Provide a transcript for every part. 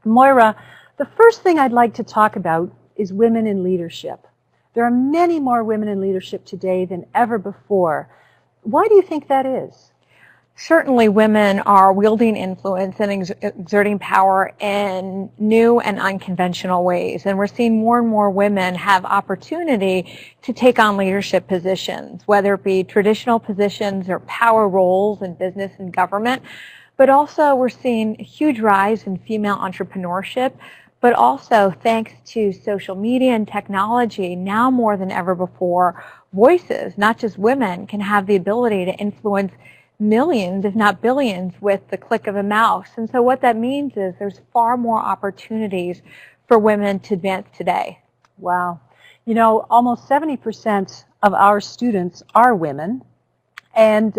Moira, the first thing I'd like to talk about is women in leadership. There are many more women in leadership today than ever before. Why do you think that is? Certainly women are wielding influence and exerting power in new and unconventional ways. And we're seeing more and more women have opportunity to take on leadership positions, whether it be traditional positions or power roles in business and government. But also we're seeing a huge rise in female entrepreneurship. But also, thanks to social media and technology, now more than ever before, voices, not just women, can have the ability to influence millions, if not billions, with the click of a mouse. And so what that means is there's far more opportunities for women to advance today. Wow. You know, almost 70% of our students are women, and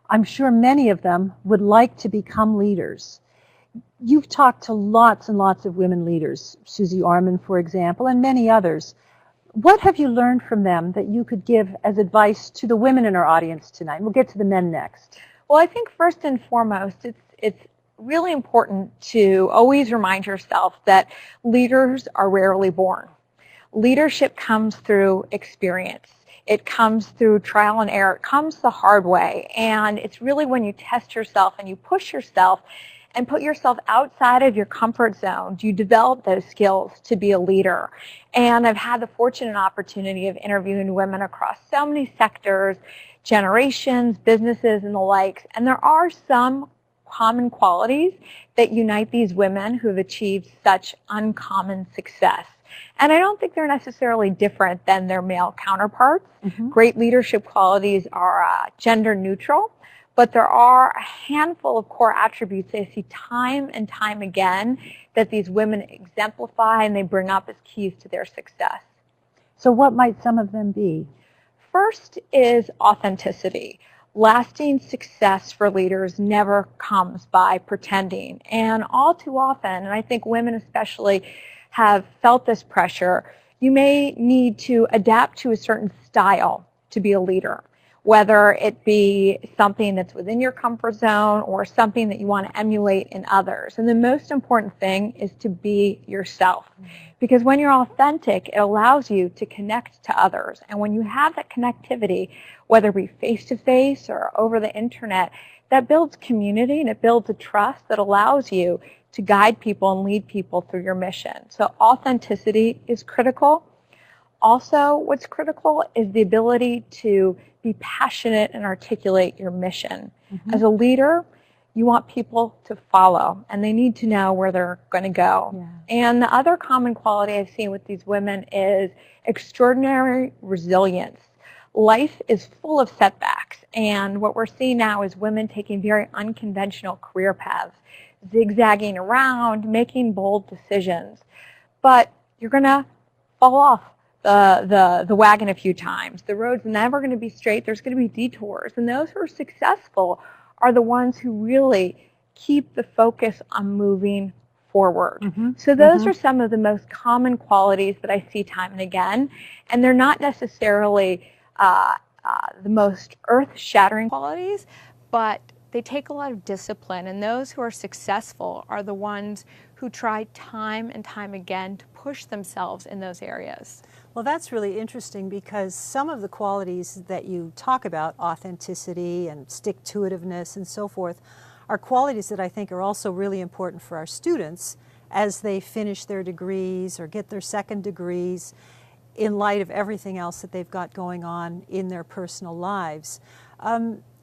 I'm sure many of them would like to become leaders. You've talked to lots and lots of women leaders, Susie Orman, for example, and many others. What have you learned from them that you could give as advice to the women in our audience tonight? We'll get to the men next. Well, I think first and foremost, it's really important to always remind yourself that leaders are rarely born. Leadership comes through experience. It comes through trial and error. It comes the hard way. And it's really when you test yourself and you push yourself and put yourself outside of your comfort zone, you develop those skills to be a leader. And I've had the fortunate opportunity of interviewing women across so many sectors, generations, businesses, and the like. And there are some common qualities that unite these women who have achieved such uncommon success. And I don't think they're necessarily different than their male counterparts. Great leadership qualities are gender neutral. But there are a handful of core attributes I see time and time again that these women exemplify and they bring up as keys to their success. So what might some of them be? First is authenticity. Lasting success for leaders never comes by pretending. And all too often, and I think women especially have felt this pressure, you may need to adapt to a certain style to be a leader, whether it be something that's within your comfort zone or something that you want to emulate in others. And the most important thing is to be yourself. Because when you're authentic, it allows you to connect to others. And when you have that connectivity, whether it be face-to-face or over the internet, that builds community and it builds a trust that allows you to guide people and lead people through your mission. So authenticity is critical. Also, what's critical is the ability to be passionate and articulate your mission. As a leader, you want people to follow, and they need to know where they're going to go. And the other common quality I've seen with these women is extraordinary resilience. Life is full of setbacks, and what we're seeing now is women taking very unconventional career paths, zigzagging around, making bold decisions. But you're going to fall off the wagon a few times. The road's never going to be straight. There's going to be detours. And those who are successful are the ones who really keep the focus on moving forward. So those are some of the most common qualities that I see time and again. And they're not necessarily the most earth-shattering qualities, but they take a lot of discipline. And those who are successful are the ones who try time and time again to push themselves in those areas. Well, that's really interesting because some of the qualities that you talk about, authenticity and stick-to-itiveness and so forth, are qualities that I think are also really important for our students as they finish their degrees or get their second degrees in light of everything else that they've got going on in their personal lives.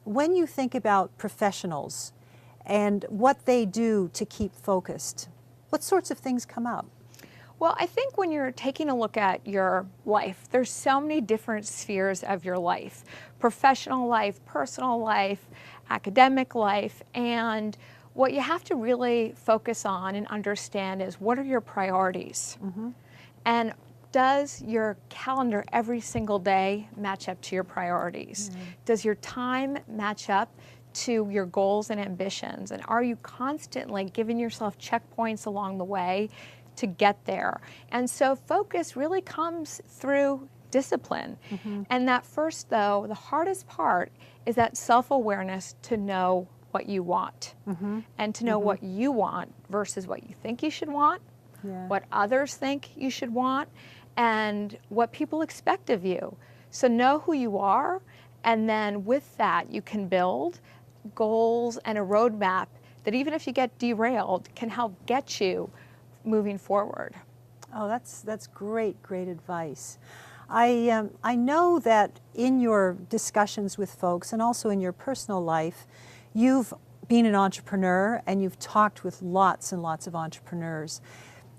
When you think about professionals and what they do to keep focused, what sorts of things come up? Well, I think when you're taking a look at your life, there's so many different spheres of your life. Professional life, personal life, academic life, and what you have to really focus on and understand is what are your priorities? And does your calendar every single day match up to your priorities? Does your time match up to your goals and ambitions? And are you constantly giving yourself checkpoints along the way to get there? And so focus really comes through discipline. And that first, though, the hardest part is that self-awareness to know what you want, Mm-hmm. and to know what you want versus what you think you should want, Yeah. what others think you should want, and what people expect of you. So know who you are, and then with that you can build goals and a roadmap that even if you get derailed can help get you moving forward. Oh, that's great advice. I know that in your discussions with folks and also in your personal life, you've been an entrepreneur and you've talked with lots and lots of entrepreneurs.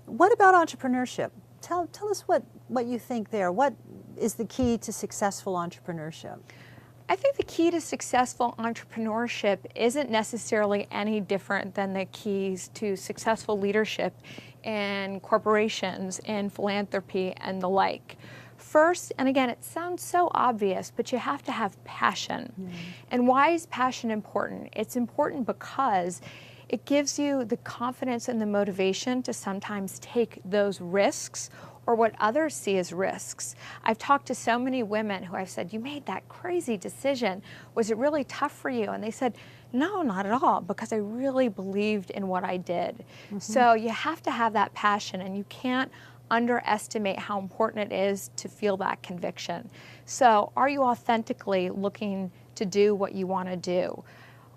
What about entrepreneurship? Tell us what you think there. What is the key to successful entrepreneurship? I think the key to successful entrepreneurship isn't necessarily any different than the keys to successful leadership in corporations, in philanthropy, and the like. First, and again, it sounds so obvious, but you have to have passion. And why is passion important? It's important because it gives you the confidence and the motivation to sometimes take those risks or what others see as risks. I've talked to so many women who I've said, you made that crazy decision. Was it really tough for you? And they said, no, not at all, because I really believed in what I did. So you have to have that passion, and you can't underestimate how important it is to feel that conviction. So are you authentically looking to do what you want to do?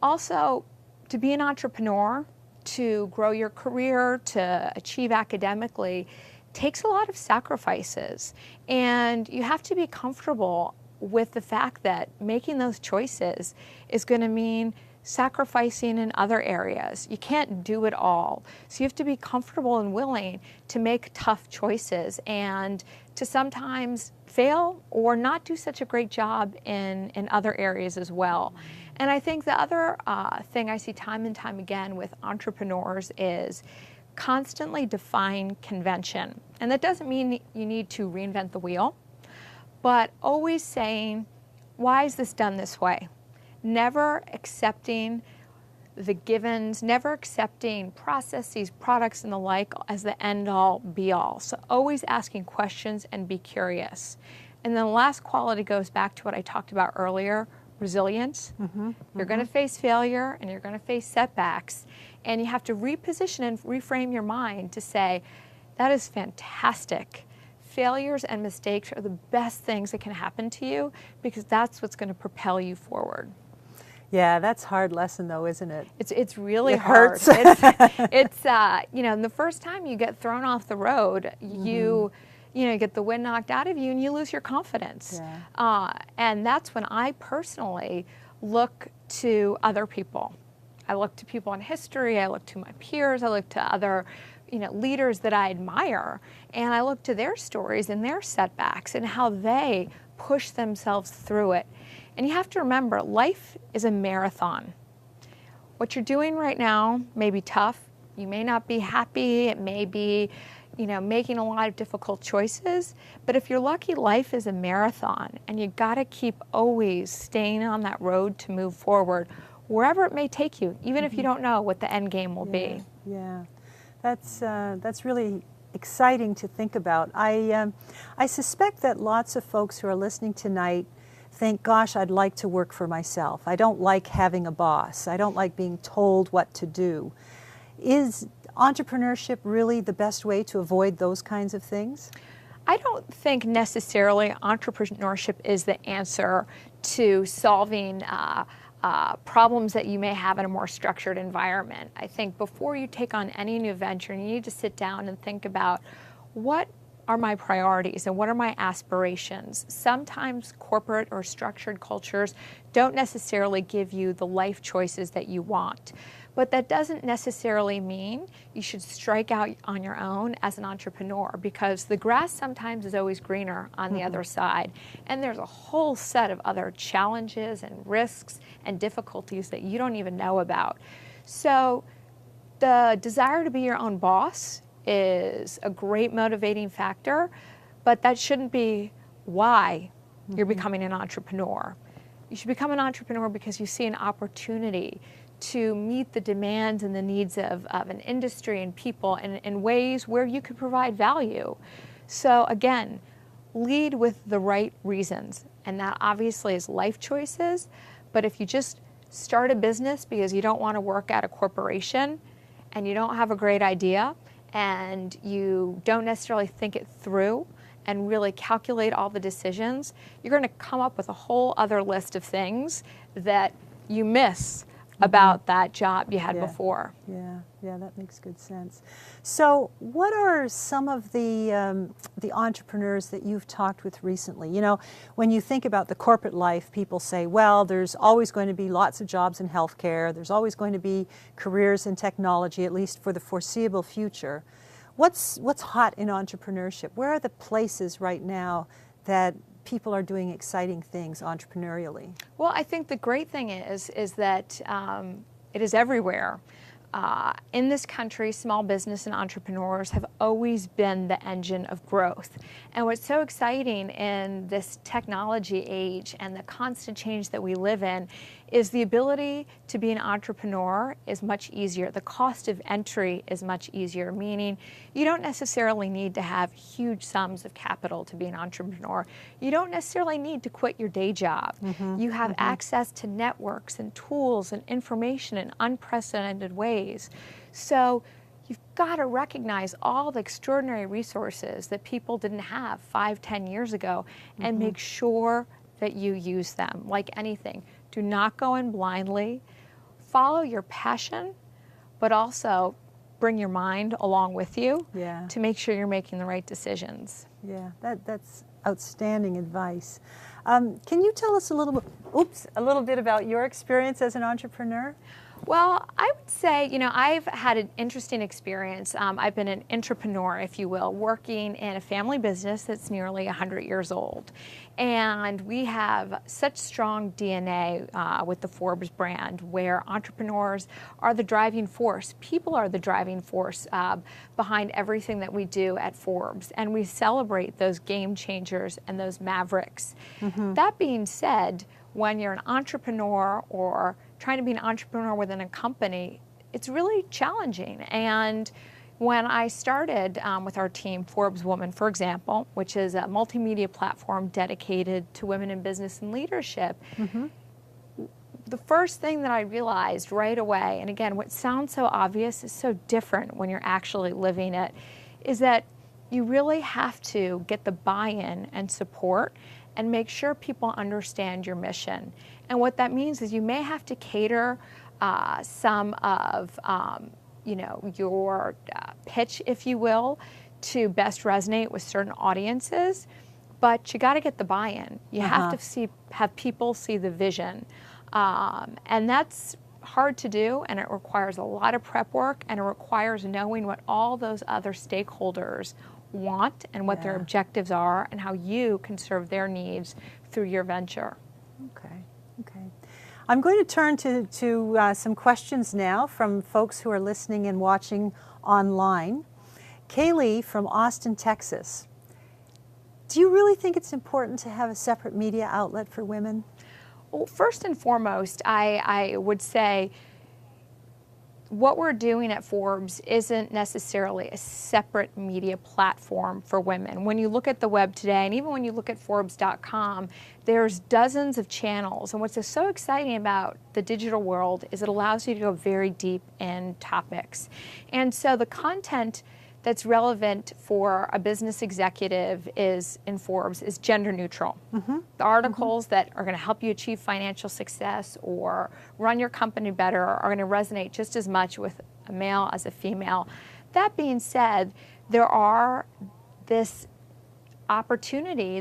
Also, to be an entrepreneur, to grow your career, to achieve academically, takes a lot of sacrifices, and you have to be comfortable with the fact that making those choices is going to mean sacrificing in other areas. You can't do it all. So you have to be comfortable and willing to make tough choices and to sometimes fail or not do such a great job in other areas as well. And I think the other thing I see time and time again with entrepreneurs is constantly define convention. And that doesn't mean you need to reinvent the wheel, but always saying, why is this done this way? Never accepting the givens, never accepting processes, products, and the like as the end-all, be-all. So always asking questions and be curious. And then the last quality goes back to what I talked about earlier, resilience. You're going to face failure and you're going to face setbacks, and you have to reposition and reframe your mind to say, that is fantastic. Failures and mistakes are the best things that can happen to you because that's what's going to propel you forward. Yeah, that's a hard lesson though, isn't it? It's really It hard. hurts. It's you know, the first time you get thrown off the road, you get the wind knocked out of you and you lose your confidence. Yeah. And that's when I personally look to other people. I look to people in history, I look to my peers, I look to other leaders that I admire, and I look to their stories and their setbacks and how they push themselves through it. And you have to remember, life is a marathon. What you're doing right now may be tough. You may not be happy. It may be, making a lot of difficult choices. But if you're lucky, life is a marathon, and you got to keep always staying on that road to move forward, wherever it may take you, even if you don't know what the end game will be. Yeah, that's really exciting to think about. I suspect that lots of folks who are listening tonight think, gosh, I'd like to work for myself. I don't like having a boss. I don't like being told what to do. Is entrepreneurship really the best way to avoid those kinds of things? I don't think necessarily entrepreneurship is the answer to solving problems that you may have in a more structured environment. I think before you take on any new venture, you need to sit down and think about what are my priorities and what are my aspirations. Sometimes corporate or structured cultures don't necessarily give you the life choices that you want. But that doesn't necessarily mean you should strike out on your own as an entrepreneur, because the grass sometimes is always greener on the other side. And there's a whole set of other challenges and risks and difficulties that you don't even know about. So the desire to be your own boss is a great motivating factor, but that shouldn't be why you're becoming an entrepreneur. You should become an entrepreneur because you see an opportunity to meet the demands and the needs of an industry and people in ways where you could provide value. So again, lead with the right reasons, and that obviously is life choices, but if you just start a business because you don't want to work at a corporation and you don't have a great idea and you don't necessarily think it through and really calculate all the decisions, you're going to come up with a whole other list of things that you miss about that job you had before. Yeah, that makes good sense. So what are some of the entrepreneurs that you've talked with recently? You know, when you think about the corporate life, people say, well, there's always going to be lots of jobs in healthcare. There's always going to be careers in technology, at least for the foreseeable future. What's hot in entrepreneurship? Where are the places right now that people are doing exciting things entrepreneurially? Well, I think the great thing is that it is everywhere. In this country, small business and entrepreneurs have always been the engine of growth. And what's so exciting in this technology age and the constant change that we live in is the ability to be an entrepreneur is much easier. The cost of entry is much easier, meaning you don't necessarily need to have huge sums of capital to be an entrepreneur. You don't necessarily need to quit your day job. You have access to networks and tools and information in unprecedented ways. So you've got to recognize all the extraordinary resources that people didn't have 5-10 years ago and make sure that you use them. Like anything, do not go in blindly. Follow your passion, but also bring your mind along with you to make sure you're making the right decisions. Yeah, that's outstanding advice. Can you tell us a little bit about your experience as an entrepreneur? Well, I would say, you know, I've had an interesting experience. I've been an entrepreneur, if you will, working in a family business that's nearly 100 years old. And we have such strong DNA with the Forbes brand, where entrepreneurs are the driving force. People are the driving force behind everything that we do at Forbes. And we celebrate those game changers and those mavericks. That being said, when you're an entrepreneur or trying to be an entrepreneur within a company, it's really challenging. And when I started with our team, Forbes Woman, for example, which is a multimedia platform dedicated to women in business and leadership, the first thing that I realized right away, and again, what sounds so obvious is so different when you're actually living it, is that you really have to get the buy-in and support and make sure people understand your mission. And what that means is you may have to cater some of you know, your pitch, if you will, to best resonate with certain audiences, but you got to get the buy-in. You have to have people see the vision, and that's hard to do, and it requires a lot of prep work, and it requires knowing what all those other stakeholders want and what their objectives are and how you can serve their needs through your venture. Okay. I'm going to turn to some questions now from folks who are listening and watching online. Kaylee from Austin, Texas. Do you really think it's important to have a separate media outlet for women? Well, first and foremost, I would say what we're doing at Forbes isn't necessarily a separate media platform for women. When you look at the web today, and even when you look at Forbes.com, there's dozens of channels. And what's so exciting about the digital world is it allows you to go very deep in topics. And so the content that's relevant for a business executive in Forbes is gender neutral. The articles that are going to help you achieve financial success or run your company better are going to resonate just as much with a male as a female. That being said, there's this opportunity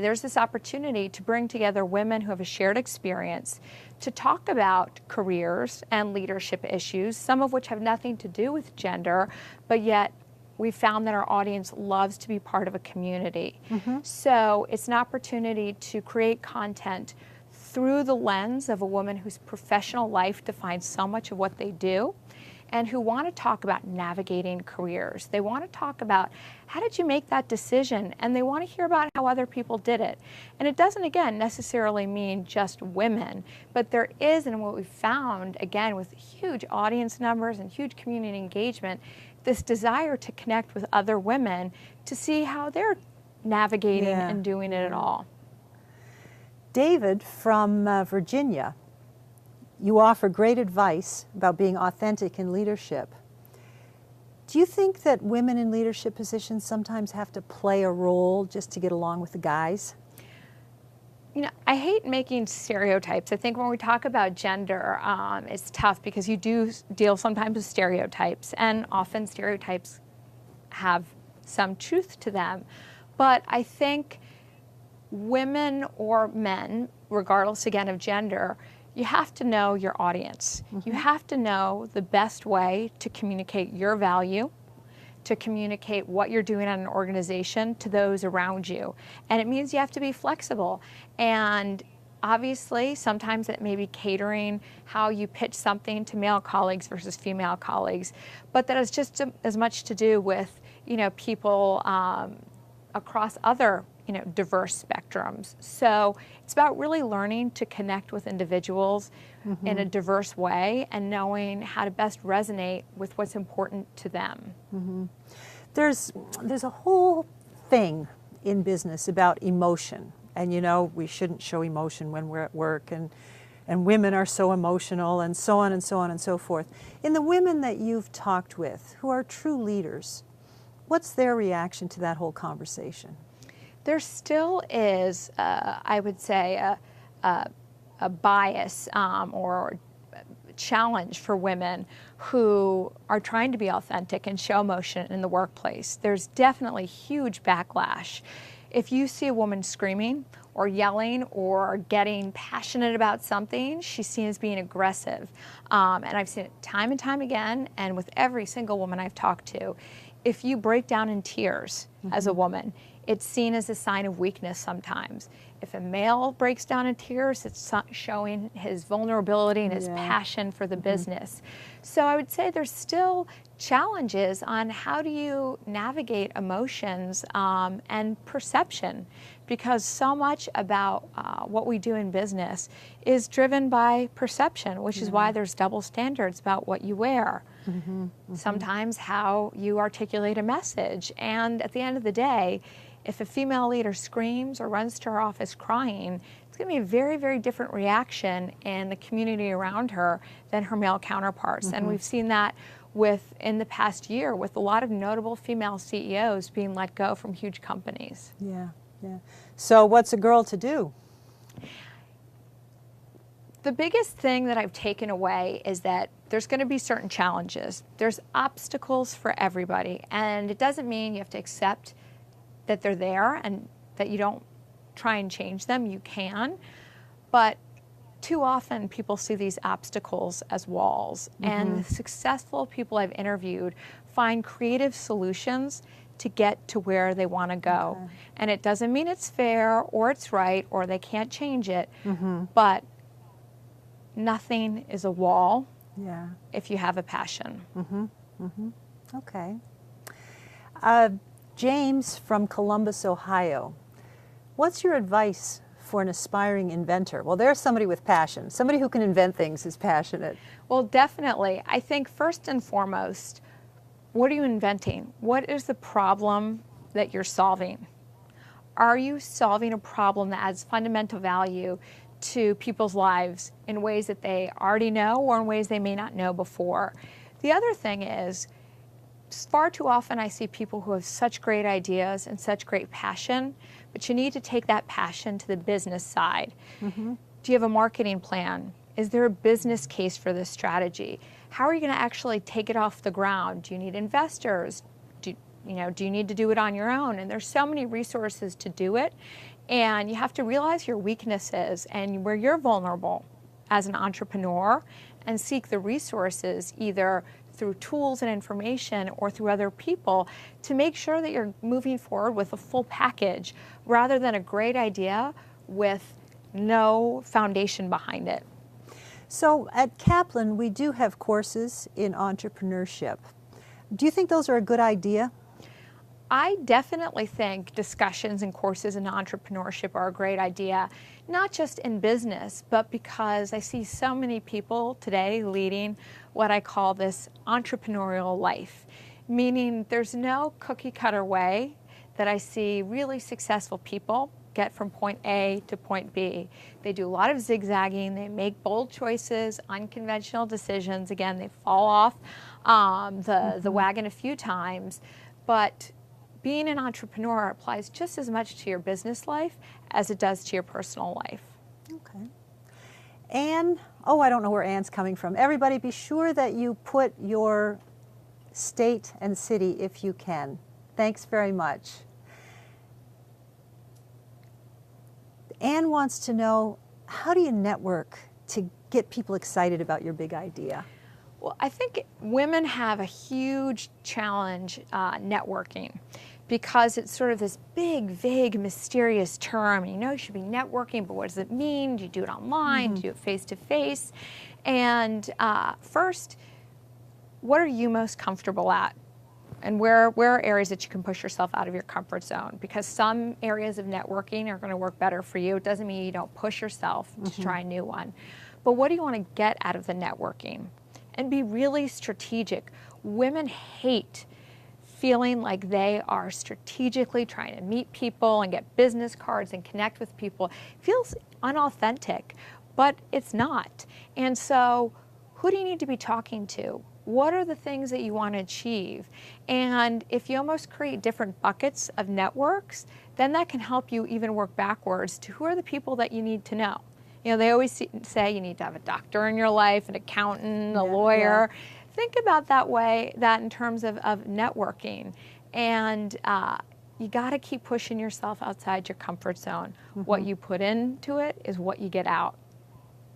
to bring together women who have a shared experience to talk about careers and leadership issues, some of which have nothing to do with gender, but yet we found that our audience loves to be part of a community. So it's an opportunity to create content through the lens of a woman whose professional life defines so much of what they do, and who want to talk about navigating careers. They want to talk about how did you make that decision, and they want to hear about how other people did it. And it doesn't, again, necessarily mean just women, but there is, and what we found, again, with huge audience numbers and huge community engagement, this desire to connect with other women to see how they're navigating and doing it at all. David from Virginia. you offer great advice about being authentic in leadership. Do you think that women in leadership positions sometimes have to play a role just to get along with the guys? You know, I hate making stereotypes. I think when we talk about gender, it's tough because you do deal sometimes with stereotypes, and often stereotypes have some truth to them. But I think women or men, regardless again of gender, you have to know your audience. You have to know the best way to communicate your value, to communicate what you're doing at an organization to those around you. And it means you have to be flexible. And obviously, sometimes it may be catering how you pitch something to male colleagues versus female colleagues. But that has just as much to do with, you know, people across other, you know, diverse spectrums. So it's about really learning to connect with individuals in a diverse way and knowing how to best resonate with what's important to them. There's a whole thing in business about emotion. And you know, we shouldn't show emotion when we're at work, and women are so emotional, and so on and so on and so forth. In the women that you've talked with who are true leaders, what's their reaction to that whole conversation? There still is, I would say, a bias or challenge for women who are trying to be authentic and show emotion in the workplace. There's definitely huge backlash. If you see a woman screaming or yelling or getting passionate about something, she's seen as being aggressive. And I've seen it time and time again, and with every single woman I've talked to. If you break down in tears as a woman, it's seen as a sign of weakness sometimes. If a male breaks down in tears, it's showing his vulnerability and his passion for the business. So I would say there's still challenges on how do you navigate emotions and perception, because so much about what we do in business is driven by perception, which is why there's double standards about what you wear. Sometimes how you articulate a message. And at the end of the day, if a female leader screams or runs to her office crying, it's going to be a very, very different reaction in the community around her than her male counterparts. And we've seen that in the past year with a lot of notable female CEOs being let go from huge companies. Yeah. So what's a girl to do? The biggest thing that I've taken away is that there's going to be certain challenges. There's obstacles for everybody, and it doesn't mean you have to accept that they're there and that you don't try and change them. You can, but too often people see these obstacles as walls, and the successful people I've interviewed find creative solutions to get to where they want to go. And it doesn't mean it's fair or it's right or they can't change it, but nothing is a wall if you have a passion. Okay. James from Columbus, Ohio. What's your advice for an aspiring inventor? Well, there's somebody with passion. Somebody who can invent things is passionate. Well, definitely. I think first and foremost, what are you inventing? What is the problem that you're solving? Are you solving a problem that adds fundamental value to people's lives in ways that they already know or in ways they may not know before? The other thing is, far too often I see people who have such great ideas and such great passion, but you need to take that passion to the business side. Do you have a marketing plan? Is there a business case for this strategy? How are you going to actually take it off the ground? Do you need investors? Do you need to do it on your own? And there's so many resources to do it, and you have to realize your weaknesses and where you're vulnerable as an entrepreneur, and seek the resources either through tools and information or through other people to make sure that you're moving forward with a full package rather than a great idea with no foundation behind it. So at Kaplan, we do have courses in entrepreneurship. Do you think those are a good idea? I definitely think discussions and courses in entrepreneurship are a great idea, not just in business, but because I see so many people today leading what I call this entrepreneurial life, meaning there's no cookie cutter way that I see really successful people get from point A to point B. They do a lot of zigzagging. They make bold choices, unconventional decisions. Again, they fall off the wagon a few times. But being an entrepreneur applies just as much to your business life as it does to your personal life. Okay. Anne, oh, I don't know where Anne's coming from. Everybody be sure that you put your state and city if you can. Thanks very much. Anne wants to know, how do you network to get people excited about your big idea? Well, I think women have a huge challenge networking, because it's sort of this big, vague, mysterious term. You know you should be networking, but what does it mean? Do you do it online? Do you do it face-to-face? And first, what are you most comfortable at? And where are areas that you can push yourself out of your comfort zone? Because some areas of networking are going to work better for you. It doesn't mean you don't push yourself to try a new one. But what do you want to get out of the networking? And be really strategic. Women hate feeling like they are strategically trying to meet people and get business cards and connect with people. It feels unauthentic, but it's not. And so who do you need to be talking to? What are the things that you want to achieve? And if you almost create different buckets of networks, then that can help you even work backwards to who are the people that you need to know. You know, they always say you need to have a doctor in your life, an accountant, a lawyer. Yeah. Think about that in terms of networking. And you got to keep pushing yourself outside your comfort zone. What you put into it is what you get out.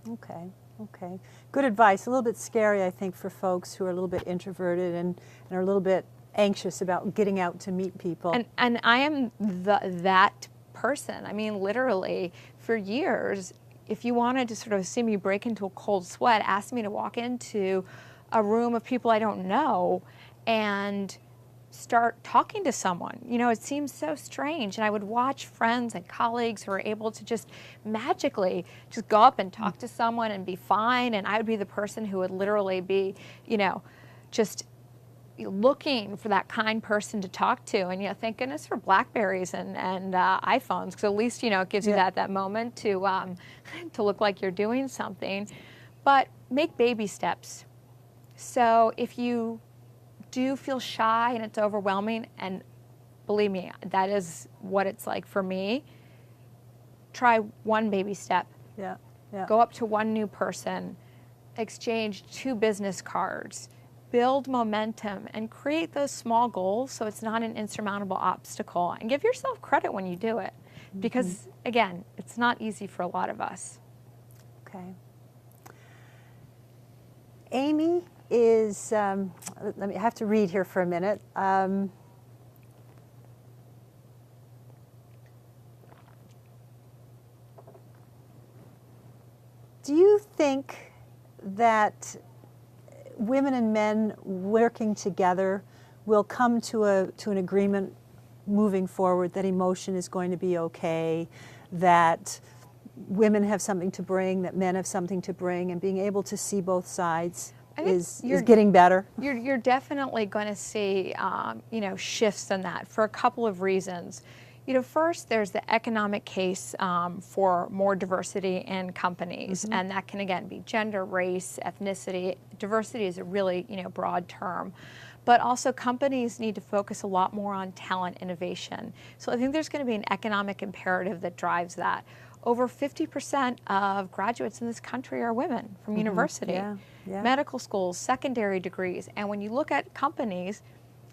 Okay, okay. Good advice. A little bit scary, I think, for folks who are a little bit introverted and are a little bit anxious about getting out to meet people. And I am that person. I mean, literally, for years, if you wanted to sort of see me break into a cold sweat, ask me to walk into a room of people I don't know and start talking to someone. You know, it seems so strange. And I would watch friends and colleagues who are able to just magically just go up and talk to someone and be fine. And I would be the person who would literally be, you know, just looking for that kind person to talk to. And, you know, thank goodness for Blackberries and iPhones, because at least, you know, it gives you that moment to look like you're doing something. But make baby steps. So if you do feel shy and it's overwhelming, and believe me, that is what it's like for me, try one baby step. Yeah, yeah. Go up to one new person, exchange 2 business cards, build momentum, and create those small goals so it's not an insurmountable obstacle. And give yourself credit when you do it. Because, again, it's not easy for a lot of us. Okay. Amy is, let me have to read here for a minute. Do you think that women and men working together will come to an agreement moving forward that emotion is going to be okay, that women have something to bring, that men have something to bring, and being able to see both sides is getting better? You're definitely going to see you know, shifts in that for a couple of reasons. You know, first, there's the economic case for more diversity in companies, and that can, again, be gender, race, ethnicity. Diversity is a really, you know, broad term. But also, companies need to focus a lot more on talent innovation. So I think there's going to be an economic imperative that drives that. Over 50% of graduates in this country are women from university, medical schools, secondary degrees. And when you look at companies,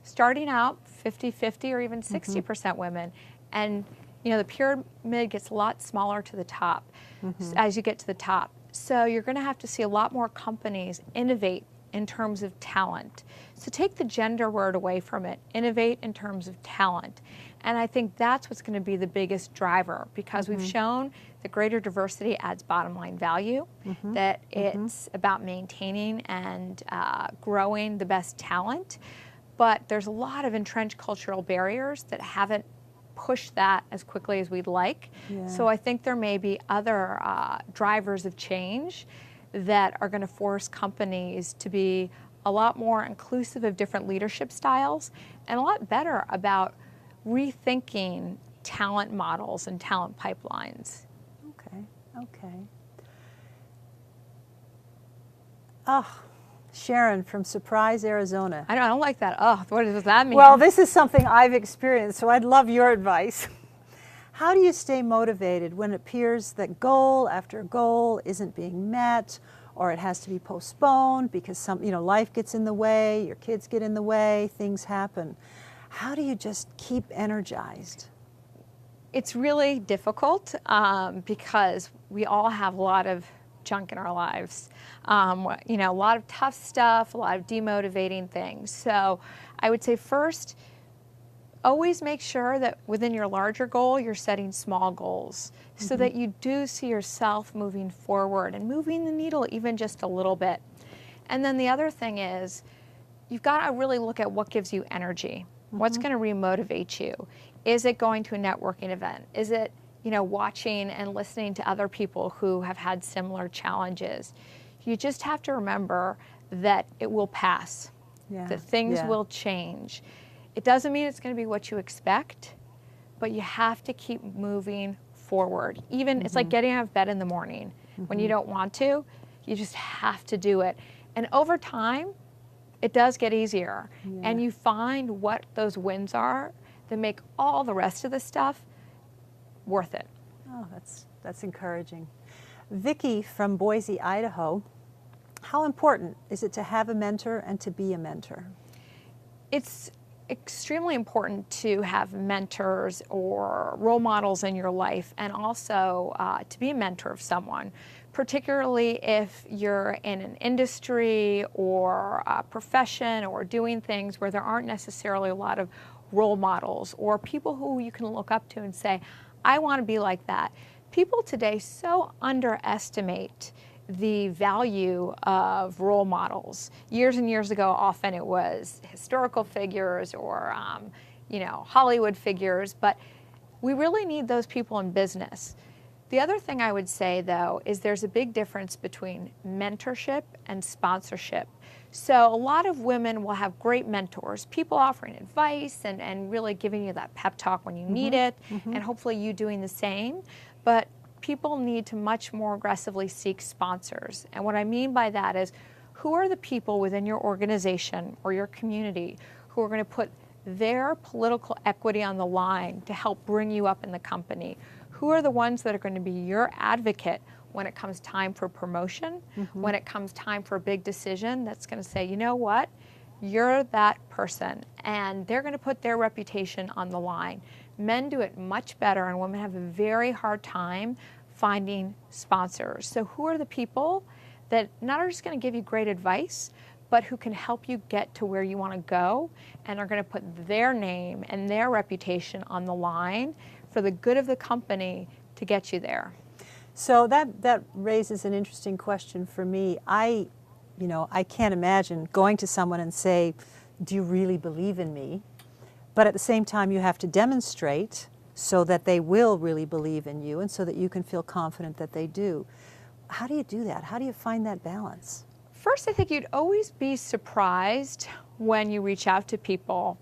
starting out 50-50 or even 60% women, and you know, the pyramid gets a lot smaller to the top as you get to the top. So you're going to have to see a lot more companies innovate in terms of talent. So take the gender word away from it, innovate in terms of talent. And I think that's what's going to be the biggest driver, because we've shown that greater diversity adds bottom line value, that it's about maintaining and growing the best talent. But there's a lot of entrenched cultural barriers that haven't pushed that as quickly as we'd like. So I think there may be other drivers of change that are going to force companies to be a lot more inclusive of different leadership styles and a lot better about rethinking talent models and talent pipelines. Okay, okay. Oh, Sharon from Surprise, Arizona. I don't like that. Oh, what does that mean? Well, this is something I've experienced, so I'd love your advice. How do you stay motivated when it appears that goal after goal isn't being met, or it has to be postponed because life gets in the way, your kids get in the way, things happen? How do you just keep energized? It's really difficult because we all have a lot of junk in our lives. A lot of tough stuff, a lot of demotivating things. So I would say first, always make sure that within your larger goal, you're setting small goals so that you do see yourself moving forward and moving the needle even just a little bit. And then the other thing is, you've got to really look at what gives you energy. What's going to remotivate you? Is it going to a networking event? Is it, watching and listening to other people who have had similar challenges? You just have to remember that it will pass, that things will change. It doesn't mean it's going to be what you expect, but you have to keep moving forward. Even it's like getting out of bed in the morning when you don't want to, you just have to do it. And over time, it does get easier. And you find what those wins are that make all the rest of the stuff worth it. Oh, that's encouraging. Vicki from Boise, Idaho. How important is it to have a mentor and to be a mentor? It's extremely important to have mentors or role models in your life, and also to be a mentor of someone, particularly if you're in an industry or a profession or doing things where there aren't necessarily a lot of role models or people who you can look up to and say, I want to be like that. People today so underestimate the value of role models. Years and years ago, often it was historical figures or Hollywood figures, but we really need those people in business. The other thing I would say, though, is there's a big difference between mentorship and sponsorship. So a lot of women will have great mentors, people offering advice and really giving you that pep talk when you need it, and hopefully you doing the same. But people need to much more aggressively seek sponsors. And what I mean by that is, who are the people within your organization or your community who are going to put their political equity on the line to help bring you up in the company? Who are the ones that are going to be your advocate when it comes time for promotion, when it comes time for a big decision that's going to say, you know what, you're that person, and they're going to put their reputation on the line. Men do it much better, and women have a very hard time finding sponsors. So who are the people that not are just going to give you great advice, but who can help you get to where you want to go and are going to put their name and their reputation on the line for the good of the company to get you there? So that raises an interesting question for me. I can't imagine going to someone and say, do you really believe in me? But at the same time, you have to demonstrate so that they will really believe in you and so that you can feel confident that they do. How do you do that? How do you find that balance? First, I think you'd always be surprised when you reach out to people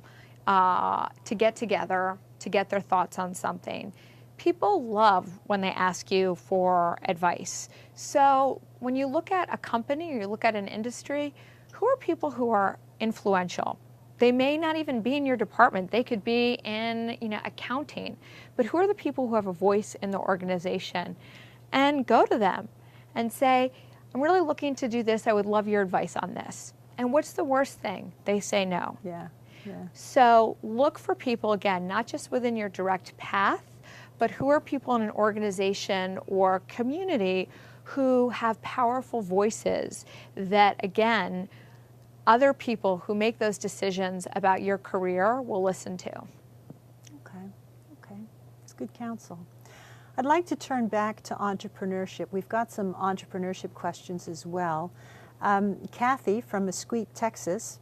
to get together, to get their thoughts on something. People love when they ask you for advice. So when you look at a company or you look at an industry, who are people who are influential? They may not even be in your department. They could be in accounting. But who are the people who have a voice in the organization? And go to them and say, I'm really looking to do this. I would love your advice on this. And what's the worst thing? They say no. Yeah. So look for people, again, not just within your direct path, but who are people in an organization or community who have powerful voices that, again, other people who make those decisions about your career will listen to. Okay. That's good counsel. I'd like to turn back to entrepreneurship. We've got some entrepreneurship questions as well. Kathy from Mesquite, Texas,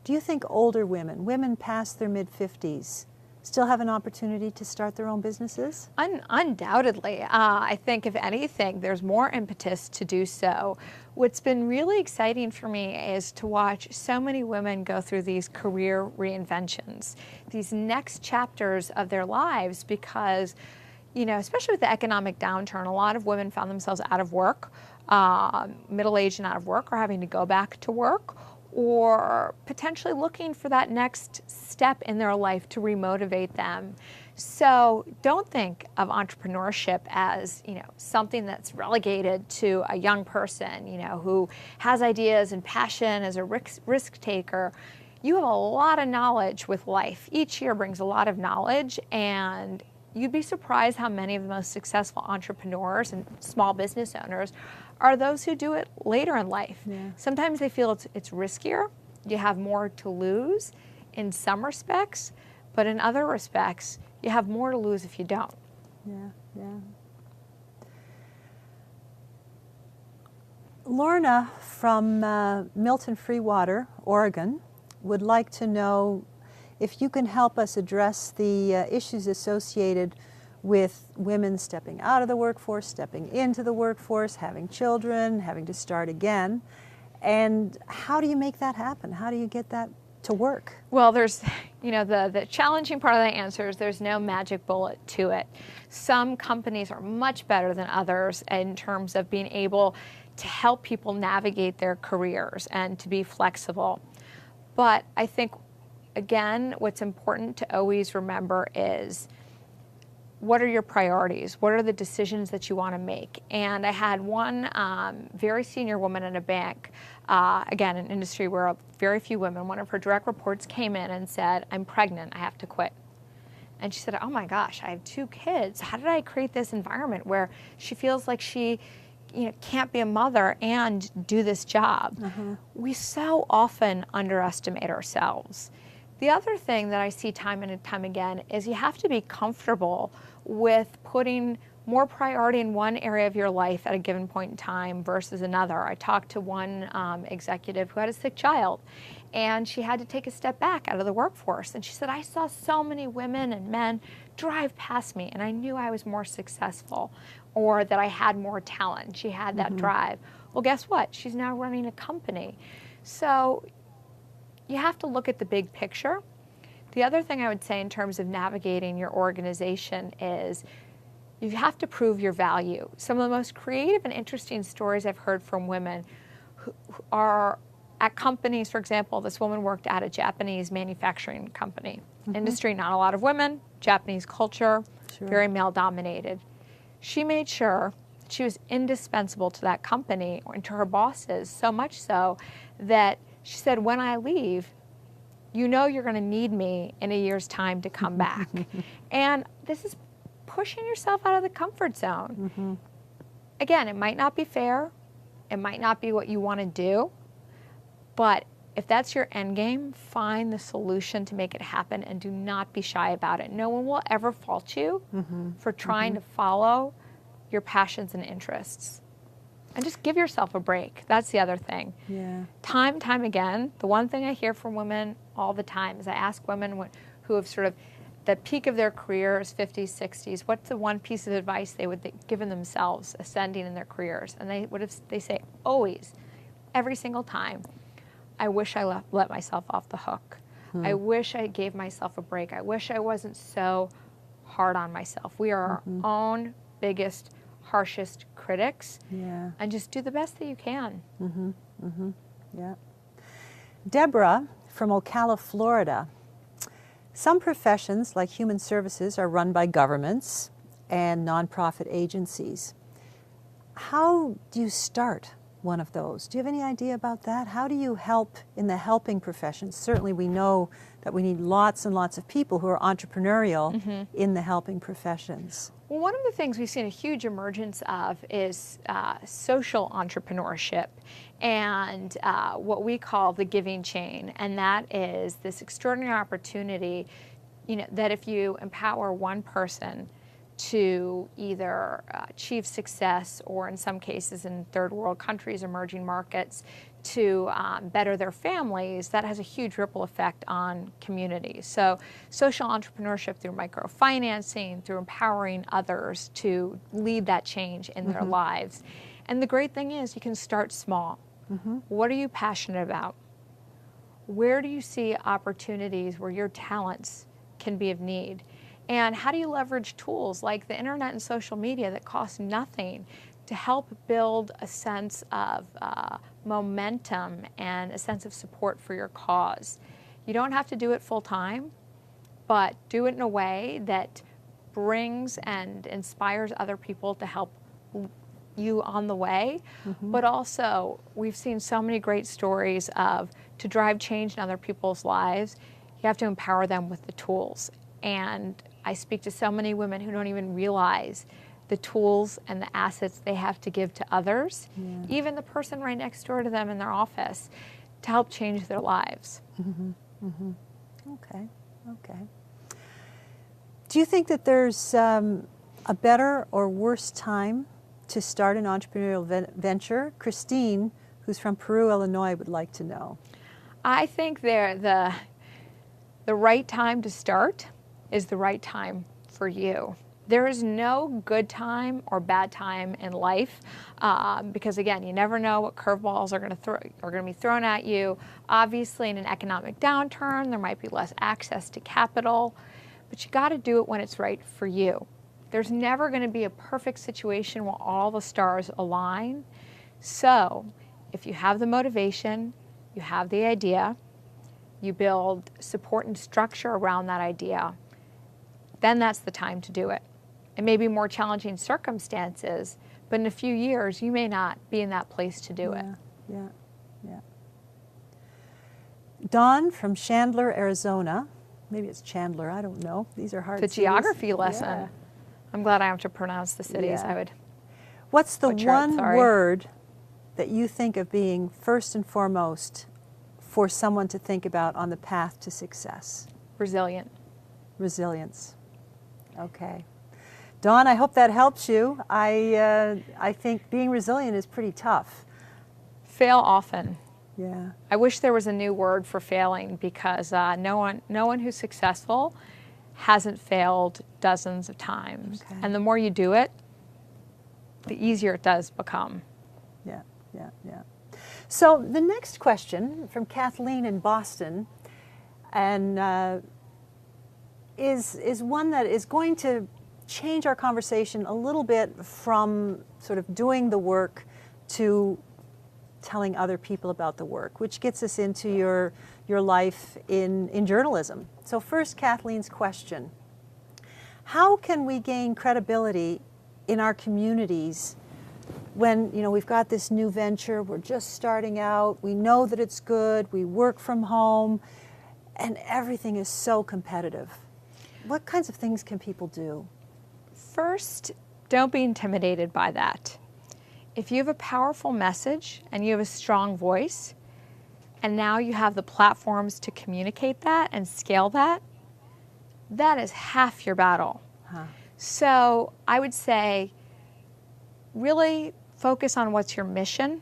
do you think older women past their mid-50s, still have an opportunity to start their own businesses? Undoubtedly. I think if anything, there's more impetus to do so. What's been really exciting for me is to watch so many women go through these career reinventions, these next chapters of their lives, because, you know, especially with the economic downturn, a lot of women found themselves out of work, middle-aged and out of work, or having to go back to work, or potentially looking for that next step in their life to remotivate them. So don't think of entrepreneurship as, you know, something that's relegated to a young person, you know, who has ideas and passion as a risk taker. You have a lot of knowledge with life. Each year brings a lot of knowledge, and you'd be surprised how many of the most successful entrepreneurs and small business owners are those who do it later in life. Yeah. Sometimes they feel it's riskier, you have more to lose in some respects, but in other respects, you have more to lose if you don't. Yeah, yeah. Lorna from Milton Freewater, Oregon, would like to know if you can help us address the issues associated with women stepping out of the workforce, stepping into the workforce, having children, having to start again. And how do you make that happen? How do you get that to work? Well, there's, you know, the challenging part of the answer is there's no magic bullet to it. Some companies are much better than others in terms of being able to help people navigate their careers and to be flexible. But I think, again, what's important to always remember is, what are your priorities? What are the decisions that you want to make? And I had one very senior woman in a bank, again, an industry where very few women, one of her direct reports came in and said, "I'm pregnant, I have to quit." And she said, "Oh my gosh, I have 2 kids. How did I create this environment where she feels like she, you know, can't be a mother and do this job?" We so often underestimate ourselves. The other thing that I see time and time again is you have to be comfortable with putting more priority in one area of your life at a given point in time versus another. I talked to one executive who had a sick child, and she had to take a step back out of the workforce. And she said, "I saw so many women and men drive past me, and I knew I was more successful or that I had more talent." She had that drive. Well, guess what? She's now running a company. So you have to look at the big picture. The other thing I would say in terms of navigating your organization is you have to prove your value. Some of the most creative and interesting stories I've heard from women who are at companies. For example, this woman worked at a Japanese manufacturing company. Industry, not a lot of women, Japanese culture, very male dominated. She made sure that she was indispensable to that company and to her bosses, so much so that she said, "When I leave, you know you're going to need me in a year's time to come back." And this is pushing yourself out of the comfort zone. Again, it might not be fair. It might not be what you want to do. But if that's your end game, find the solution to make it happen and do not be shy about it. No one will ever fault you for trying to follow your passions and interests. And just give yourself a break. That's the other thing. Yeah. Time again, the one thing I hear from women all the time is I ask women who have sort of the peak of their careers, 50s, 60s, what's the one piece of advice they would given themselves ascending in their careers? And they say always, every single time, "I wish I let myself off the hook. I wish I gave myself a break. I wish I wasn't so hard on myself." We are our own biggest, harshest critics. Yeah. And just do the best that you can. Yeah. Deborah from Ocala, Florida. Some professions, like human services, are run by governments and nonprofit agencies. How do you start one of those? Do you have any idea about that? How do you help in the helping professions? Certainly we know that we need lots and lots of people who are entrepreneurial in the helping professions. Well, one of the things we've seen a huge emergence of is social entrepreneurship and what we call the giving chain. And that is this extraordinary opportunity, you know, that if you empower one person to either achieve success, or in some cases in third world countries, emerging markets, to better their families, that has a huge ripple effect on communities. So social entrepreneurship through microfinancing, through empowering others to lead that change in their lives. And the great thing is you can start small. What are you passionate about? Where do you see opportunities where your talents can be of need? And how do you leverage tools like the internet and social media that cost nothing to help build a sense of momentum and a sense of support for your cause? You don't have to do it full time, but do it in a way that brings and inspires other people to help you on the way. But also, we've seen so many great stories of, to drive change in other people's lives, you have to empower them with the tools. And I speak to so many women who don't even realize the tools and the assets they have to give to others, even the person right next door to them in their office, to help change their lives. Okay, okay. Do you think that there's a better or worse time to start an entrepreneurial venture? Christine, who's from Peru, Illinois, would like to know. I think the right time to start is the right time for you. There is no good time or bad time in life, because again, you never know what curveballs are going to be thrown at you. Obviously, in an economic downturn, there might be less access to capital, but you got to do it when it's right for you. There's never going to be a perfect situation where all the stars align. So, if you have the motivation, you have the idea, you build support and structure around that idea, then that's the time to do it. It may be more challenging circumstances, but in a few years, you may not be in that place to do it. Yeah. Dawn from Chandler, Arizona. Maybe it's Chandler, I don't know. These are hard The cities. geography lesson. Yeah. I'm glad I have to pronounce the cities. Yeah. I would. What's the butcher it, one sorry. word that you think of being first and foremost for someone to think about on the path to success? Resilient. Resilience. Okay. Dawn, I hope that helps you. I think being resilient is pretty tough. Fail often. Yeah. I wish there was a new word for failing, because no one who's successful hasn't failed dozens of times. Okay. And the more you do it, the easier it does become. Yeah. So the next question from Kathleen in Boston, and is one that is going to change our conversation a little bit from sort of doing the work to telling other people about the work, which gets us into your life in journalism. So first, Kathleen's question: how can we gain credibility in our communities when, we've got this new venture, we're just starting out, we know that it's good, we work from home, and everything is so competitive? What kinds of things can people do? First, don't be intimidated by that. If you have a powerful message and you have a strong voice, and now you have the platforms to communicate that and scale that, that is half your battle. So I would say, really focus on what's your mission.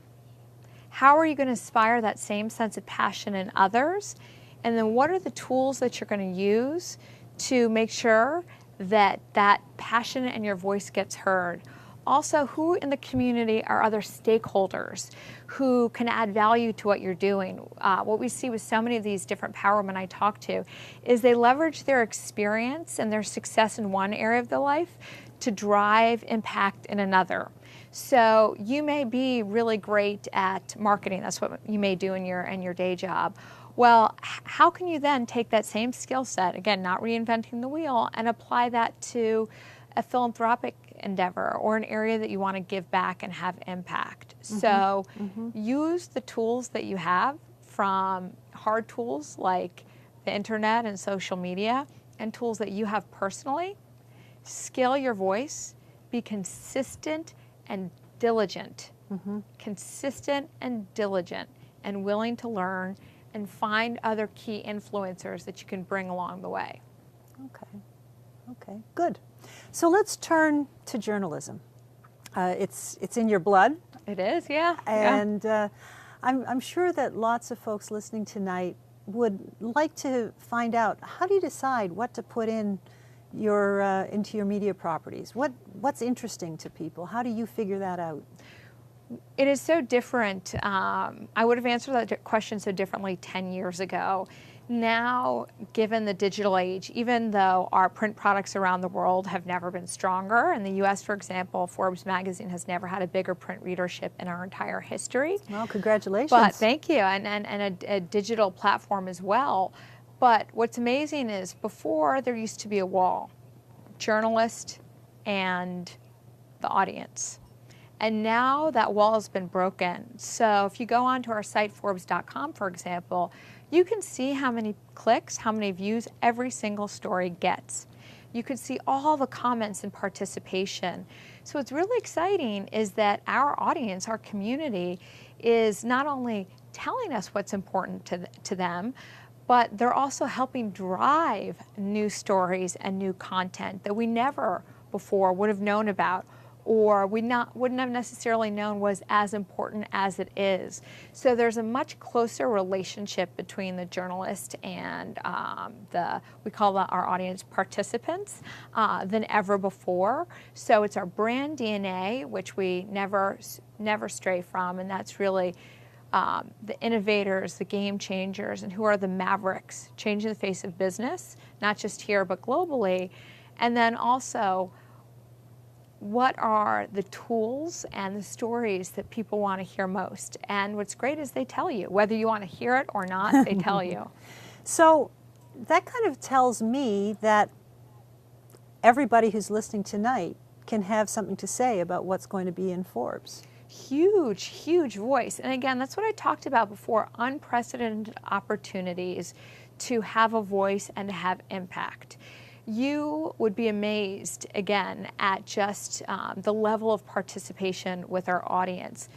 How are you going to inspire that same sense of passion in others? And then what are the tools that you're going to use to make sure that that passion and your voice gets heard? Also, who in the community are other stakeholders who can add value to what you're doing? What we see with so many of these different power women I talk to is they leverage their experience and their success in one area of their life to drive impact in another. So you may be really great at marketing. That's what you may do in your day job. Well, how can you then take that same skill set, again, not reinventing the wheel, and apply that to a philanthropic endeavor or an area that you want to give back and have impact? So use the tools that you have, from hard tools like the internet and social media, and tools that you have personally. Scale your voice, be consistent and diligent. Consistent and diligent, and willing to learn, and find other key influencers that you can bring along the way. Okay, good. So let's turn to journalism. It's in your blood. It is, yeah. And I'm sure that lots of folks listening tonight would like to find out, how do you decide what to put in into your media properties? What's interesting to people? How do you figure that out? It is so different. I would have answered that question so differently 10 years ago. Now, given the digital age, even though our print products around the world have never been stronger, in the US, for example, Forbes magazine has never had a bigger print readership in our entire history. Well, congratulations. But thank you, and a digital platform as well. But what's amazing is before there used to be a wall, journalist and the audience. And now that wall has been broken. So if you go onto our site, Forbes.com, for example, you can see how many clicks, how many views every single story gets. You can see all the comments and participation. So what's really exciting is that our audience, our community, is not only telling us what's important to them, but they're also helping drive new stories and new content that we never before would have known about, or wouldn't have necessarily known was as important as it is. So there's a much closer relationship between the journalist and we call our audience participants than ever before. So it's our brand DNA, which we never stray from, and that's really the innovators, the game changers, and who are the mavericks, changing the face of business, not just here but globally. And then also, what are the tools and the stories that people want to hear most? And what's great is they tell you. Whether you want to hear it or not, they tell you. So that kind of tells me that everybody who's listening tonight can have something to say about what's going to be in Forbes. Huge, huge voice. And again, that's what I talked about before, unprecedented opportunities to have a voice and to have impact. You would be amazed, again, at just the level of participation with our audience.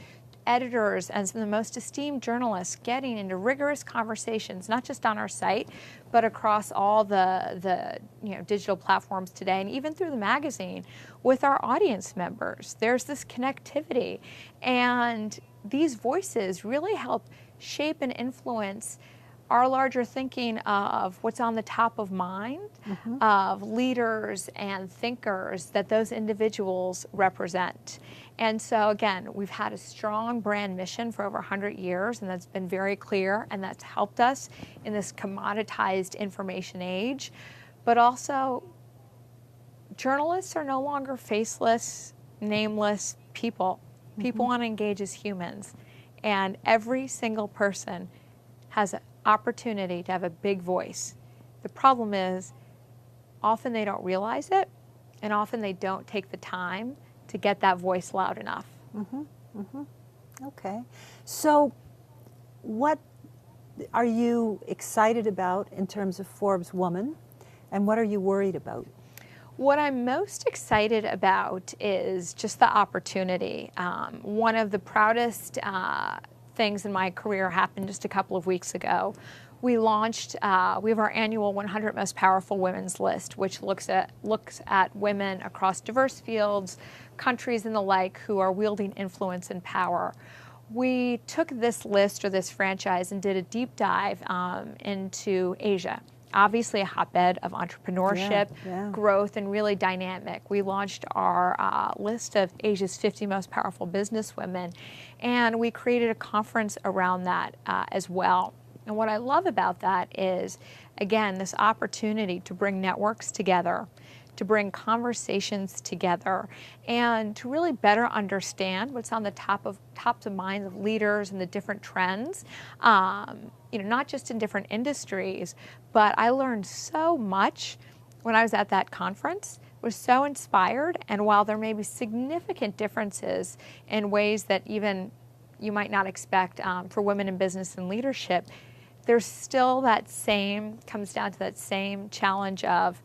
Editors and some of the most esteemed journalists getting into rigorous conversations, not just on our site, but across all the digital platforms today, and even through the magazine, with our audience members. There's this connectivity, and these voices really help shape and influence our larger thinking of what's on the top of mind of leaders and thinkers that those individuals represent. And so again, we've had a strong brand mission for over 100 years, and that's been very clear, and that's helped us in this commoditized information age. But also, journalists are no longer faceless, nameless people. People want to engage as humans, and every single person has an opportunity to have a big voice. The problem is, often they don't realize it, and often they don't take the time to get that voice loud enough. Okay. So what are you excited about in terms of Forbes Woman, and what are you worried about? What I'm most excited about is just the opportunity. One of the proudest things in my career happened just a couple of weeks ago. We launched, we have our annual 100 Most Powerful Women's list, which looks at women across diverse fields, countries and the like, who are wielding influence and power. We took this list, or this franchise, and did a deep dive into Asia. Obviously a hotbed of entrepreneurship, growth, and really dynamic. We launched our list of Asia's 50 most powerful businesswomen, and we created a conference around that as well. And what I love about that is, again, this opportunity to bring networks together, to bring conversations together, and to really better understand what's on the tops of minds of leaders and the different trends, not just in different industries, but I learned so much when I was at that conference, was so inspired, and while there may be significant differences in ways that even you might not expect for women in business and leadership, there's still comes down to that same challenge of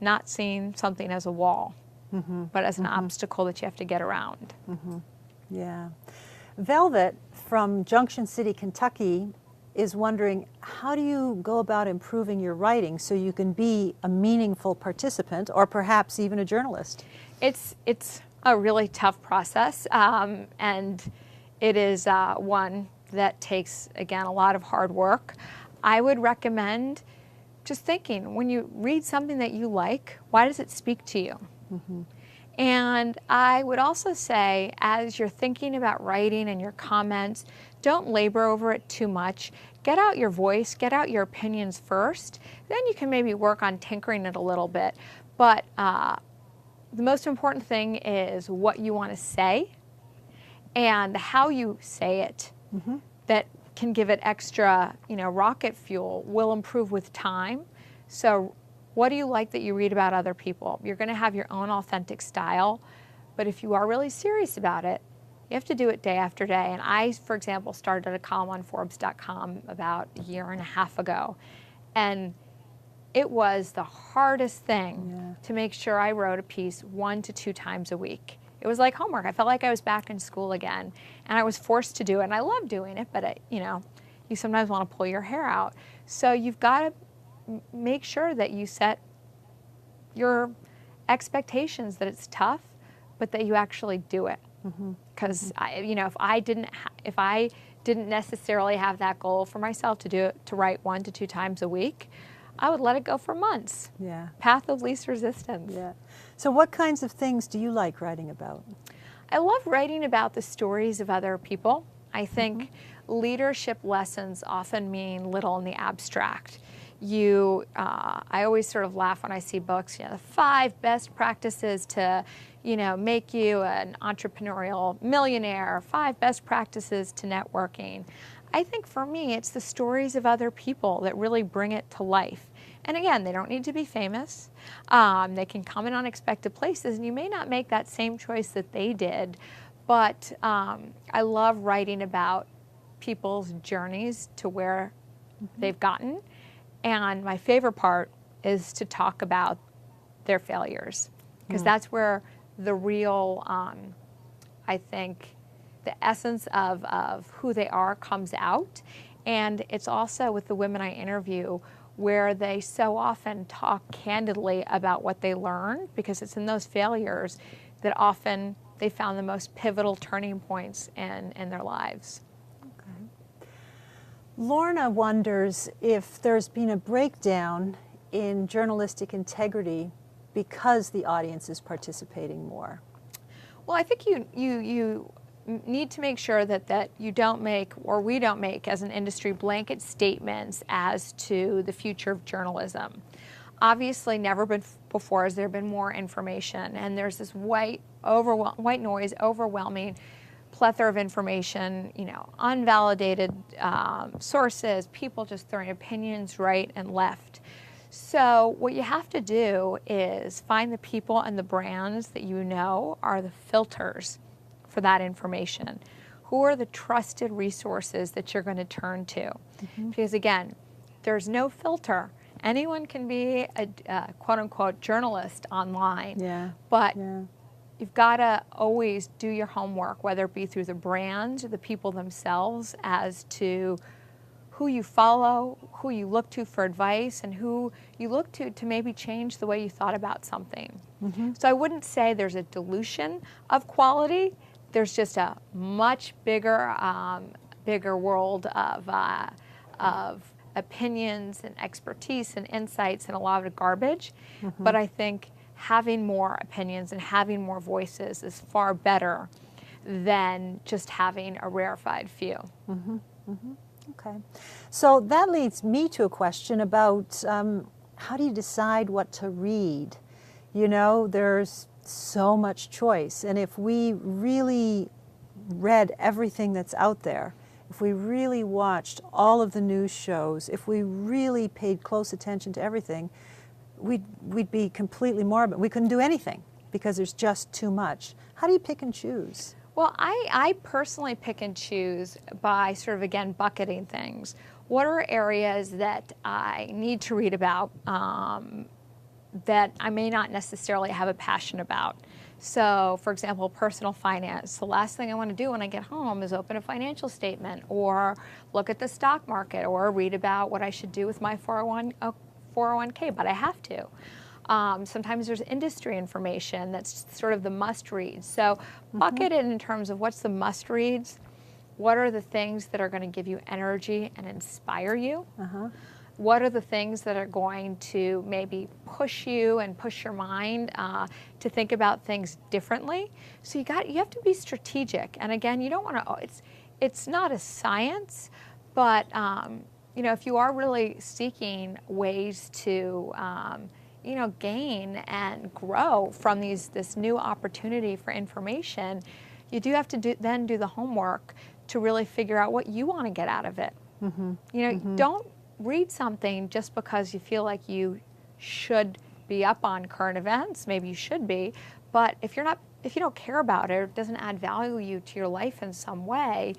not seeing something as a wall, but as an obstacle that you have to get around. Yeah. Velvet from Junction City, Kentucky is wondering, how do you go about improving your writing so you can be a meaningful participant or perhaps even a journalist? It's a really tough process, and it is one that takes, again, a lot of hard work. I would recommend just thinking, when you read something that you like, why does it speak to you? Mm-hmm. And I would also say, as you're thinking about writing and your comments, don't labor over it too much. Get out your voice, get out your opinions first. Then you can maybe work on tinkering it a little bit. But the most important thing is what you want to say and how you say it. Mm-hmm. That can give it extra, rocket fuel, will improve with time. So what do you like that you read about other people? You're going to have your own authentic style, but if you are really serious about it, you have to do it day after day. And I, for example, started a column on Forbes.com about a year and a half ago, and it was the hardest thing to make sure I wrote a piece 1 to 2 times a week. It was like homework. I felt like I was back in school again, and I was forced to do it. And I love doing it, but you sometimes want to pull your hair out. So you've got to make sure that you set your expectations, that it's tough, but that you actually do it. Because if I didn't necessarily have that goal for myself to write 1 to 2 times a week, I would let it go for months. Yeah. Path of least resistance. Yeah. So what kinds of things do you like writing about? I love writing about the stories of other people. I think leadership lessons often mean little in the abstract. I always sort of laugh when I see books, the 5 best practices to, make you an entrepreneurial millionaire, 5 best practices to networking. I think for me, it's the stories of other people that really bring it to life. And again, they don't need to be famous. They can come in unexpected places, and you may not make that same choice that they did. But I love writing about people's journeys to where they've gotten. And my favorite part is to talk about their failures, because that's where the real, I think, the essence of who they are comes out. And it's also with the women I interview where they so often talk candidly about what they learned, because it's in those failures that often they found the most pivotal turning points in their lives. Okay. Lorna wonders if there's been a breakdown in journalistic integrity because the audience is participating more. Well, I think you need to make sure that you don't make, or we don't make as an industry, blanket statements as to the future of journalism. Obviously, never before has there been more information, and there's this white noise, overwhelming plethora of information, unvalidated sources, people just throwing opinions right and left. So what you have to do is find the people and the brands that are the filters for that information. Who are the trusted resources that you're going to turn to? Because again, there's no filter. Anyone can be a quote-unquote journalist online, but you've got to always do your homework, whether it be through the brands or the people themselves, as to who you follow, who you look to for advice, and who you look to maybe change the way you thought about something. So I wouldn't say there's a dilution of quality. There's just a much bigger world of opinions and expertise and insights and a lot of garbage. But I think having more opinions and having more voices is far better than just having a rarefied few. Okay. So that leads me to a question about how do you decide what to read? There's so much choice, and if we really read everything that's out there, if we really watched all of the news shows, if we really paid close attention to everything, we'd be completely morbid. We couldn't do anything because there's just too much. How do you pick and choose? Well, I personally pick and choose by sort of, again, bucketing things. What are areas that I need to read about that I may not necessarily have a passion about. So, for example, personal finance. The last thing I want to do when I get home is open a financial statement or look at the stock market or read about what I should do with my 401k, but I have to. Sometimes there's industry information that's sort of the must-reads. So bucket it in terms of what's the must-reads, what are the things that are going to give you energy and inspire you, what are the things that are going to maybe push you and push your mind to think about things differently. So you have to be strategic. And again, you don't want to, it's not a science, but you know, if you are really seeking ways to you know, gain and grow from this new opportunity for information, you do have to then do the homework to really figure out what you want to get out of it. You know, don't read something just because you feel like you should be up on current events. Maybe you should be, but if you don't care about it, or it doesn't add value to your life in some way,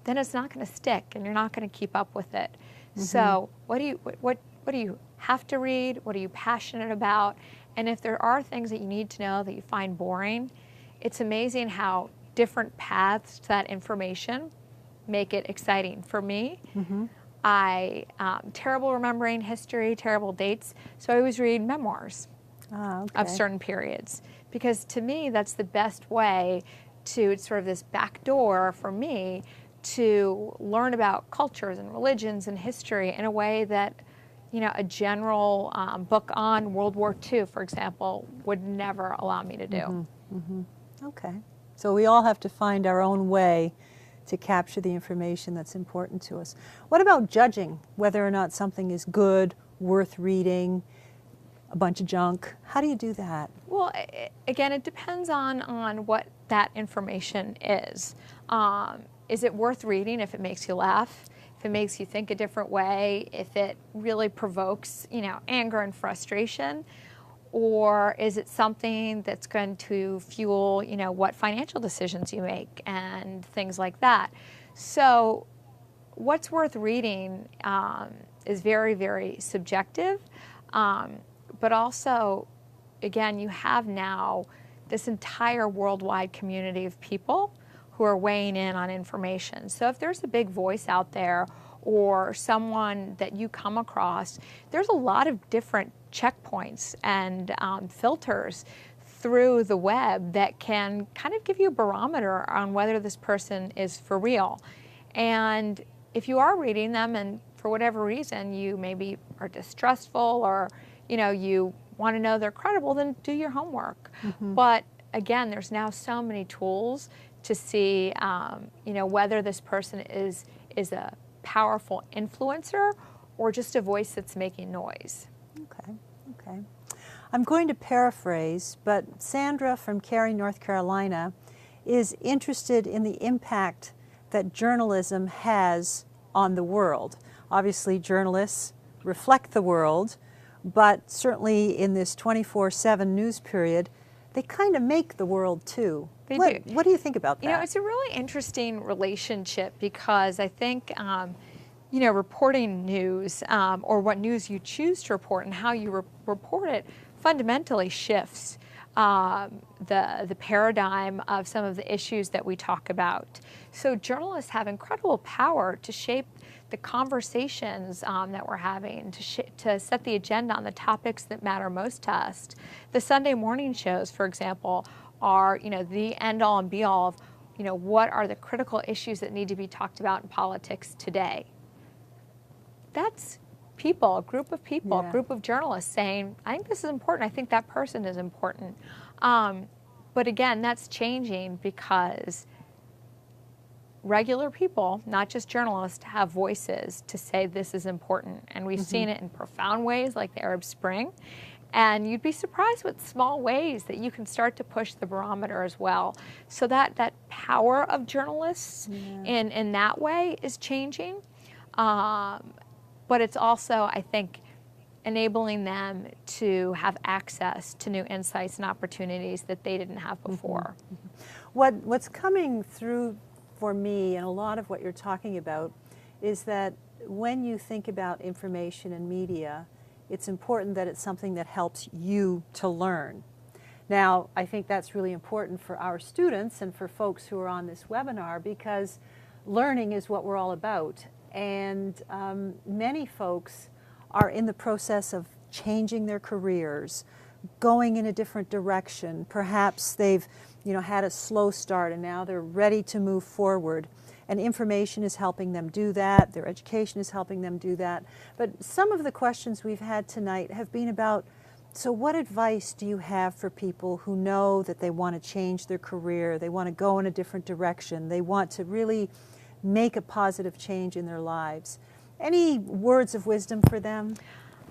then it's not going to stick, and you're not going to keep up with it. So, what do you have to read? What are you passionate about? And if there are things that you need to know that you find boring, it's amazing how different paths to that information make it exciting. For me, I terrible remembering history, terrible dates, so I always read memoirs of certain periods, because to me that's the best way to, it's sort of this back door for me to learn about cultures and religions and history in a way that, you know, a general book on World War II, for example, would never allow me to do. Okay. So we all have to find our own way to capture the information that's important to us. What about judging whether or not something is good, worth reading, a bunch of junk? How do you do that? Well, again, it depends on what that information is. Is it worth reading if it makes you laugh, if it makes you think a different way, if it really provokes, you know, anger and frustration? Or is it something that's going to fuel, you know, what financial decisions you make and things like that? So what's worth reading is very, very subjective. But also, again, you have now this entire worldwide community of people who are weighing in on information. So if there's a big voice out there or someone that you come across, there's a lot of different checkpoints and filters through the web that can kind of give you a barometer on whether this person is for real. And if you are reading them and for whatever reason you maybe are distrustful or, you know, you want to know they're credible, then do your homework. But again, there's now so many tools to see, you know, whether this person is a powerful influencer or just a voice that's making noise. Okay. I'm going to paraphrase, but Sandra from Cary, North Carolina, is interested in the impact that journalism has on the world. Obviously, journalists reflect the world, but certainly in this 24/7 news period, they kind of make the world too. They do. What do you think about that? You know, it's a really interesting relationship because I think, you know, reporting news or what news you choose to report and how you report it fundamentally shifts the paradigm of some of the issues that we talk about. So journalists have incredible power to shape the conversations that we're having, to set the agenda on the topics that matter most to us. The Sunday morning shows, for example, are, you know, the end-all and be-all of, you know, what are the critical issues that need to be talked about in politics today. That's people, a group of people, a group of journalists saying, I think this is important, I think that person is important. But again, that's changing because regular people, not just journalists, have voices to say this is important. And we've seen it in profound ways like the Arab Spring. And you'd be surprised with small ways that you can start to push the barometer as well. So that power of journalists in that way is changing. But it's also, I think, enabling them to have access to new insights and opportunities that they didn't have before. What's coming through for me and a lot of what you're talking about is that when you think about information and media, It's important that it's something that helps you to learn. Now, I think that's really important for our students and for folks who are on this webinar, because learning is what we're all about. And many folks are in the process of changing their careers, going in a different direction. Perhaps they've had a slow start and now they're ready to move forward. And information is helping them do that. Their education is helping them do that. But some of the questions we've had tonight have been about, so what advice do you have for people who know that they want to change their career, they want to go in a different direction, they want to really make a positive change in their lives? Any words of wisdom for them?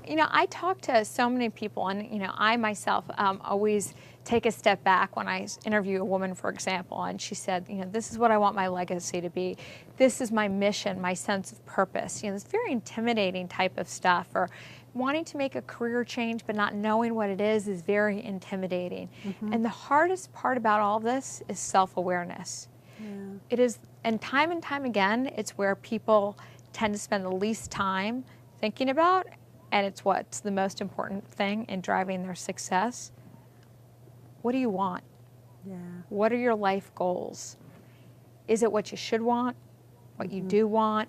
I talk to so many people, and I myself always take a step back when I interview a woman, for example, and she said, this is what I want my legacy to be. This is my mission, my sense of purpose. This very intimidating type of stuff, or wanting to make a career change but not knowing what it is very intimidating. Mm-hmm. And the hardest part about all this is self-awareness. Yeah. It is, and time again, it's where people tend to spend the least time thinking about, and it's what's the most important thing in driving their success. What do you want? Yeah. What are your life goals? Is it what you should want? What you do want?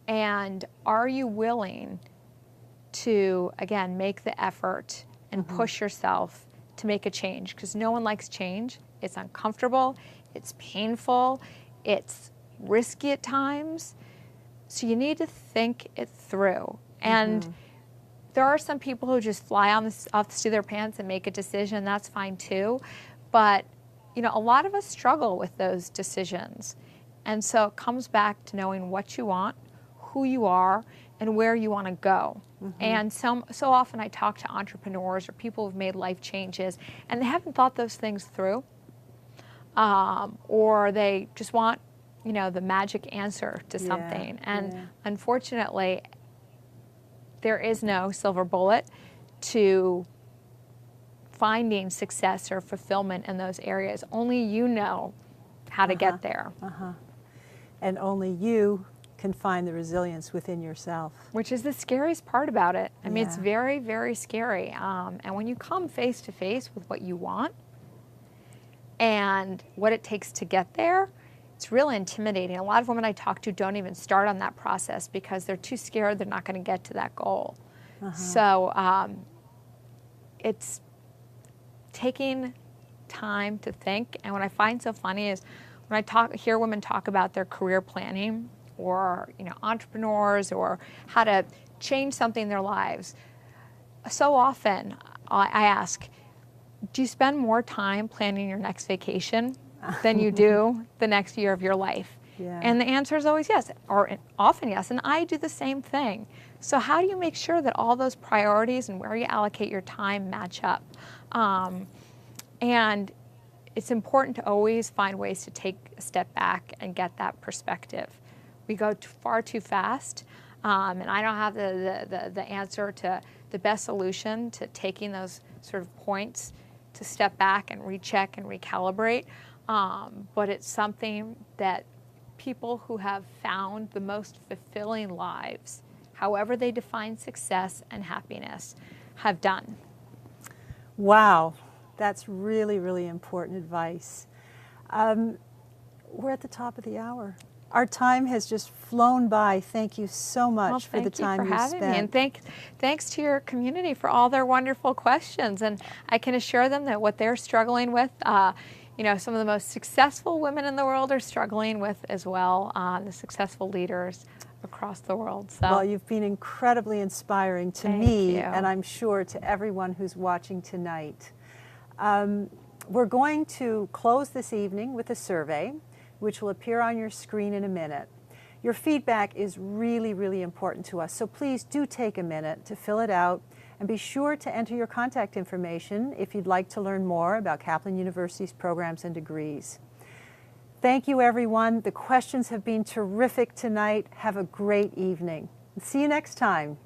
And are you willing to, again, make the effort and push yourself to make a change? Because no one likes change. It's uncomfortable. It's painful. It's risky at times. So you need to think it through. And there are some people who just fly off the seat of their pants and make a decision. That's fine too. But, a lot of us struggle with those decisions. And so it comes back to knowing what you want, who you are, and where you want to go. And so often I talk to entrepreneurs or people who've made life changes, and they haven't thought those things through. Or they just want, the magic answer to something. And unfortunately, there is no silver bullet to finding success or fulfillment in those areas. Only you know how to get there. And only you can find the resilience within yourself. Which is the scariest part about it. I mean, it's very, very scary. And when you come face to face with what you want and what it takes to get there, it's really intimidating. A lot of women I talk to don't even start on that process because they're too scared they're not going to get to that goal. So it's taking time to think. And what I find so funny is when I hear women talk about their career planning, or entrepreneurs, or how to change something in their lives, so often I ask, do you spend more time planning your next vacation than you do the next year of your life? And the answer is always yes, or often yes, and I do the same thing. So how do you make sure that all those priorities and where you allocate your time match up? And it's important to always find ways to take a step back and get that perspective. We go far too fast, and I don't have the answer to the best solution to taking those sort of points to step back and recheck and recalibrate. But it's something that people who have found the most fulfilling lives, however they define success and happiness, have done. Wow, that's really, really important advice. We're at the top of the hour. Our time has just flown by. Thank you so much for the time you spent. Thank you for having me, and thanks to your community for all their wonderful questions. And I can assure them that what they're struggling with, some of the most successful women in the world are struggling with as well, the successful leaders across the world. So. Well, you've been incredibly inspiring to me, and I'm sure to everyone who's watching tonight. We're going to close this evening with a survey, which will appear on your screen in a minute. Your feedback is really, really important to us, so please do take a minute to fill it out, and be sure to enter your contact information if you'd like to learn more about Kaplan University's programs and degrees. Thank you, everyone. The questions have been terrific tonight. Have a great evening. See you next time.